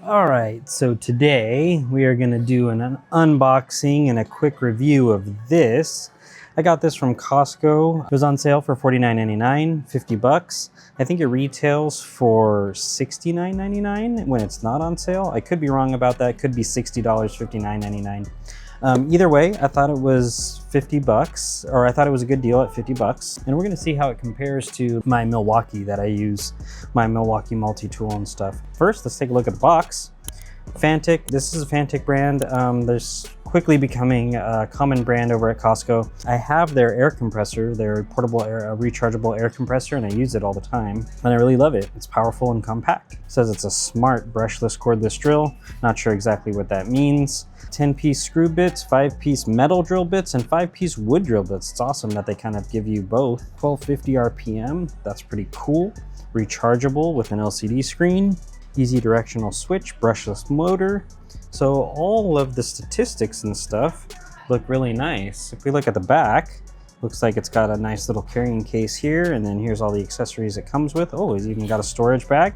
All right, so today we are going to do an unboxing and a quick review of this. I got this from Costco. It was on sale for $49.99, 50 bucks. I think it retails for $69.99 when it's not on sale. I could be wrong about that. It could be $60, $59.99. Either way, I thought it was 50 bucks, or I thought it was a good deal at 50 bucks. And we're gonna see how it compares to my Milwaukee that I use, my Milwaukee multi-tool and stuff. First, let's take a look at the box. Fanttik, this is a Fanttik brand. There's quickly becoming a common brand over at Costco. I have their air compressor, their portable air, rechargeable air compressor, and I use it all the time. And I really love it. It's powerful and compact. It says it's a smart brushless cordless drill. Not sure exactly what that means. 10-piece screw bits, 5-piece metal drill bits, and 5-piece wood drill bits. It's awesome that they kind of give you both. 1250 RPM, that's pretty cool. Rechargeable with an LCD screen. Easy directional switch, brushless motor. So all of the statistics and stuff look really nice. If we look at the back, looks like it's got a nice little carrying case here, and then here's all the accessories it comes with. Oh, it's even got a storage bag.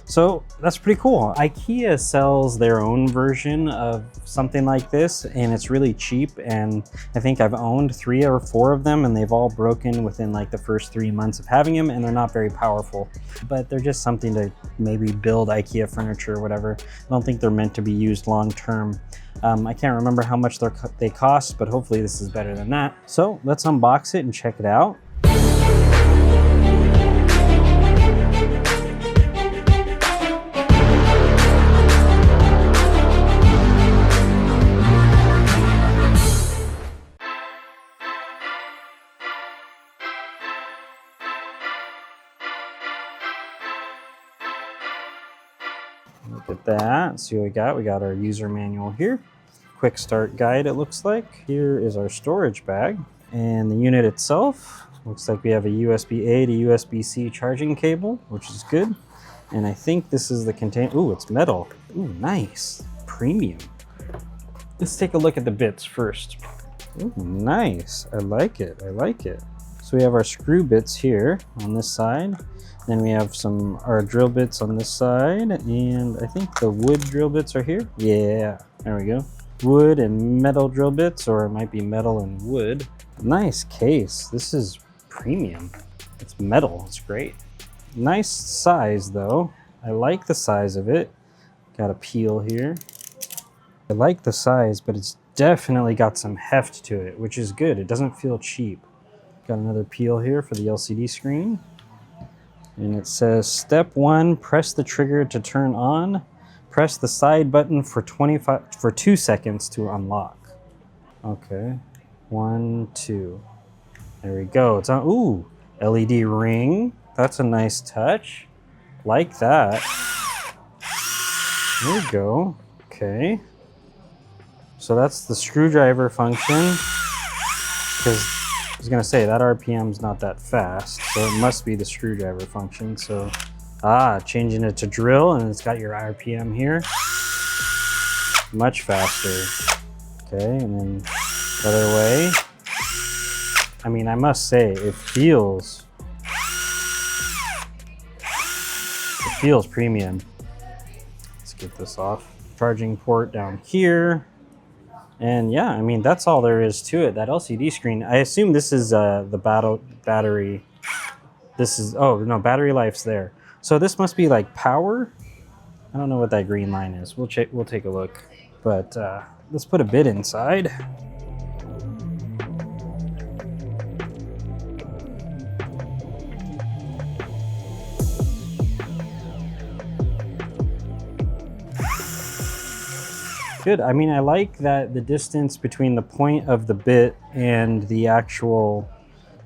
So that's pretty cool. IKEA sells their own version of something like this, and it's really cheap. And I think I've owned 3 or 4 of them, and they've all broken within like the first 3 months of having them, and they're not very powerful, but they're just something to maybe build IKEA furniture or whatever. I don't think they're meant to be used long term. I can't remember how much they cost, but hopefully this is better than that. So let's unbox it and check it out. Look at that. See what we got. We got our user manual here. Quick start guide, it looks like. Here is our storage bag. And the unit itself, looks like we have a USB-A to USB-C charging cable, which is good. And I think this is the container. Ooh, it's metal. Ooh, nice. Premium. Let's take a look at the bits first. Ooh, nice. I like it. I like it. So we have our screw bits here on this side. Then we have our drill bits on this side, and I think the wood drill bits are here. Yeah, there we go. Wood and metal drill bits, or it might be metal and wood. Nice case. This is premium. It's metal. It's great. Nice size though. I like the size of it. Got a peel here. I like the size, but it's definitely got some heft to it, which is good. It doesn't feel cheap. Got another peel here for the LCD screen. And it says, step 1, press the trigger to turn on. Press the side button for 2 seconds to unlock. Okay, 1, 2. There we go. It's on. Ooh, LED ring. That's a nice touch. Like that. There we go. Okay. So that's the screwdriver function. Because I was gonna say that RPM's not that fast, so it must be the screwdriver function. So, changing it to drill, and it's got your RPM here. Much faster. Okay, and then the other way. I mean, I must say, it feels premium. Let's get this off. Charging port down here. And yeah, I mean, that's all there is to it. That LCD screen, I assume this is the battery. This is, oh no, battery life's there. So this must be like power. I don't know what that green line is. We'll take a look. But let's put a bit inside. Good. I mean, I like that the distance between the point of the bit and the actual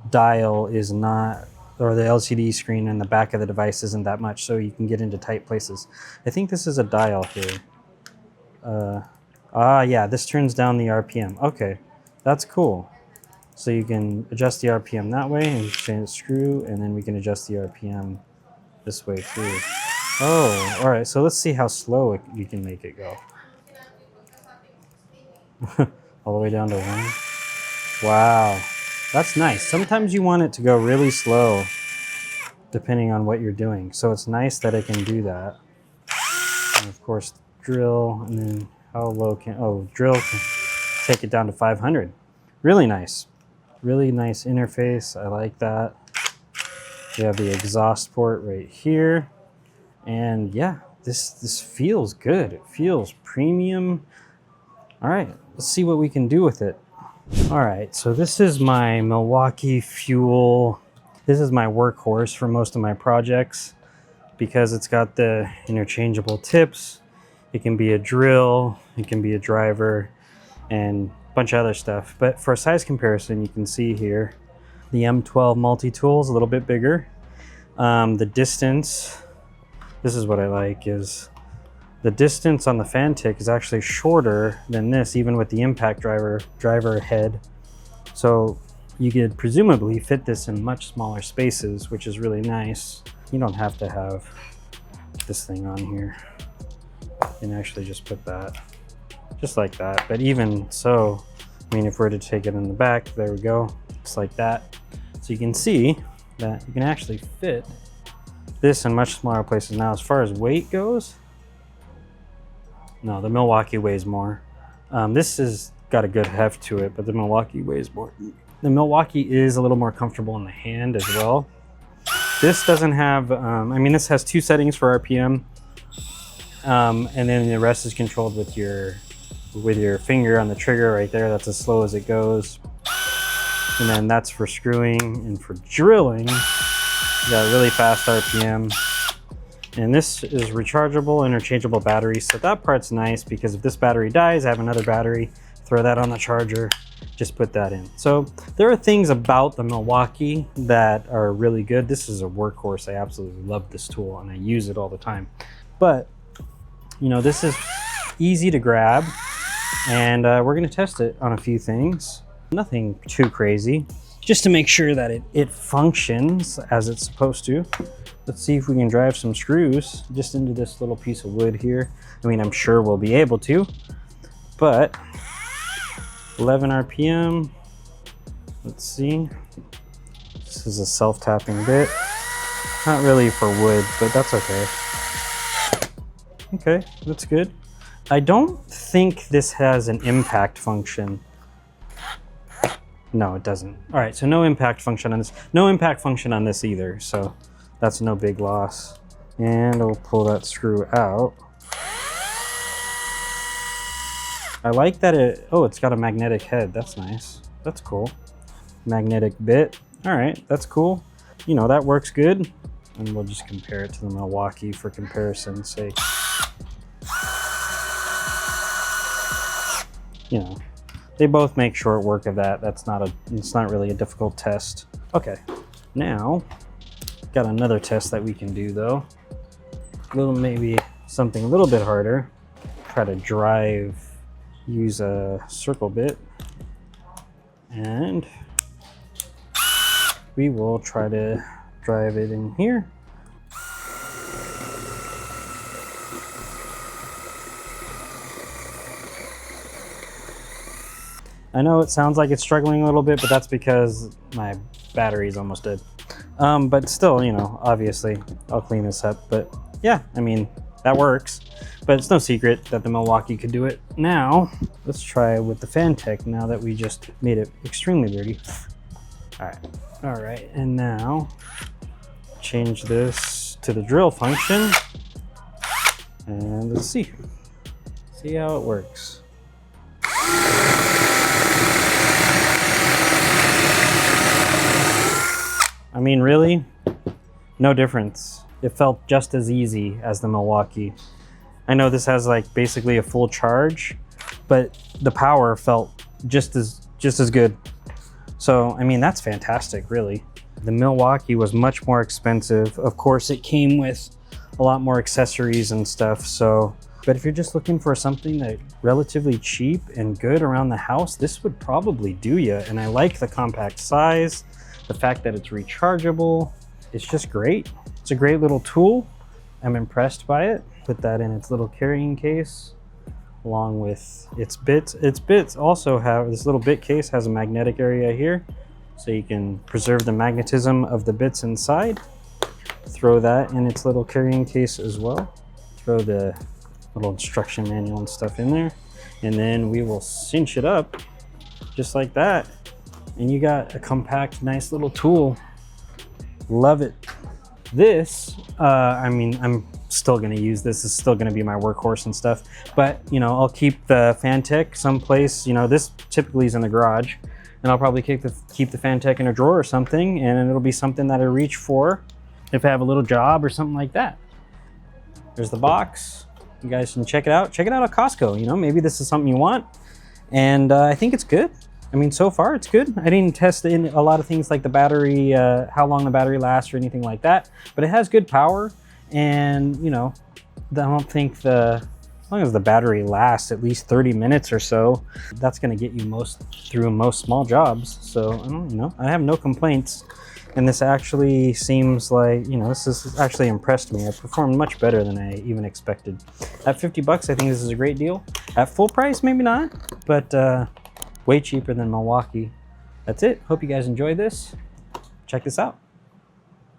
dial is not, or the LCD screen in the back of the device isn't that much, so you can get into tight places. I think this is a dial here. Yeah, this turns down the RPM. Okay, that's cool. So you can adjust the RPM that way, and change the screw, and then we can adjust the RPM this way too. Oh, all right. So let's see how slow you can make it go. All the way down to 1. Wow, that's nice. Sometimes you want it to go really slow depending on what you're doing. So it's nice that it can do that. And of course, drill, and then how low can, oh, drill can take it down to 500. Really nice interface. I like that. We have the exhaust port right here. And yeah, this feels good. It feels premium. All right, let's see what we can do with it. All right, so this is my Milwaukee Fuel. This is my workhorse for most of my projects because it's got the interchangeable tips. It can be a drill, it can be a driver, and a bunch of other stuff. But for a size comparison, you can see here, the M12 multi-tool is a little bit bigger. The distance, this is what I like, is the distance on the Fanttik is actually shorter than this, even with the impact driver head. So you could presumably fit this in much smaller spaces, which is really nice. You don't have to have this thing on here. You can actually just put that, just like that. But even so, I mean, if we're to take it in the back, there we go, just like that. So you can see that you can actually fit this in much smaller places. Now, as far as weight goes, no, the Milwaukee weighs more. This has got a good heft to it, but the Milwaukee weighs more. The Milwaukee is a little more comfortable in the hand as well. This doesn't have, I mean, this has 2 settings for RPM, and then the rest is controlled with your finger on the trigger right there. That's as slow as it goes. And then that's for screwing, and for drilling, you got really fast RPM. And this is rechargeable, interchangeable batteries. So that part's nice because if this battery dies, I have another battery, throw that on the charger, just put that in. So there are things about the Milwaukee that are really good. This is a workhorse. I absolutely love this tool and I use it all the time. But, you know, this is easy to grab, and we're gonna test it on a few things. Nothing too crazy, just to make sure that it functions as it's supposed to. Let's see if we can drive some screws just into this little piece of wood here. I mean, I'm sure we'll be able to, but 11 RPM. Let's see. This is a self-tapping bit. Not really for wood, but that's okay. Okay, that's good. I don't think this has an impact function. No, it doesn't. All right, so no impact function on this. No impact function on this either, so that's no big loss. And I'll pull that screw out. I like that it's got a magnetic head. That's nice. That's cool. Magnetic bit. All right, that's cool. You know, that works good. And we'll just compare it to the Milwaukee for comparison's sake. You know, they both make short work of that. It's not really a difficult test. Okay, now got another test that we can do though. Maybe something a little bit harder. Try to use a circle bit, and we will try to drive it in here. I know it sounds like it's struggling a little bit, but that's because my battery's almost dead. But still, you know, obviously I'll clean this up. But yeah, I mean, that works. But it's no secret that the Milwaukee could do it. Now, let's try with the Fanttik now that we just made it extremely dirty. All right, and now change this to the drill function. And let's see how it works. I mean, really, no difference. It felt just as easy as the Milwaukee. I know this has like basically a full charge, but the power felt just as good. So, I mean, that's fantastic, really. The Milwaukee was much more expensive. Of course, it came with a lot more accessories and stuff. So, but if you're just looking for something that relatively cheap and good around the house, this would probably do you. And I like the compact size. The fact that it's rechargeable, it's just great. It's a great little tool. I'm impressed by it. Put that in its little carrying case along with its bits. Its bits also have, this little bit case has a magnetic area here, so you can preserve the magnetism of the bits inside. Throw that in its little carrying case as well. Throw the Little instruction manual and stuff in there. And then we will cinch it up just like that. And you got a compact, nice little tool. Love it. This, I mean, I'm still gonna use this. It's still gonna be my workhorse and stuff. But, you know, I'll keep the Fanttik someplace. You know, this typically is in the garage. And I'll probably keep the Fanttik in a drawer or something. And it'll be something that I reach for if I have a little job or something like that. There's the box. You guys can check it out. Check it out at Costco. You know, maybe this is something you want. And I think it's good. I mean, so far it's good. I didn't test in a lot of things like the battery, how long the battery lasts or anything like that, but it has good power. And you know, I don't think as long as the battery lasts at least 30 minutes or so, that's gonna get you through most small jobs. So I don't know, I have no complaints. And this actually seems like, you know, this has actually impressed me. It performed much better than I even expected. At 50 bucks, I think this is a great deal. At full price, maybe not, but way cheaper than Milwaukee. That's it. Hope you guys enjoyed this. Check this out.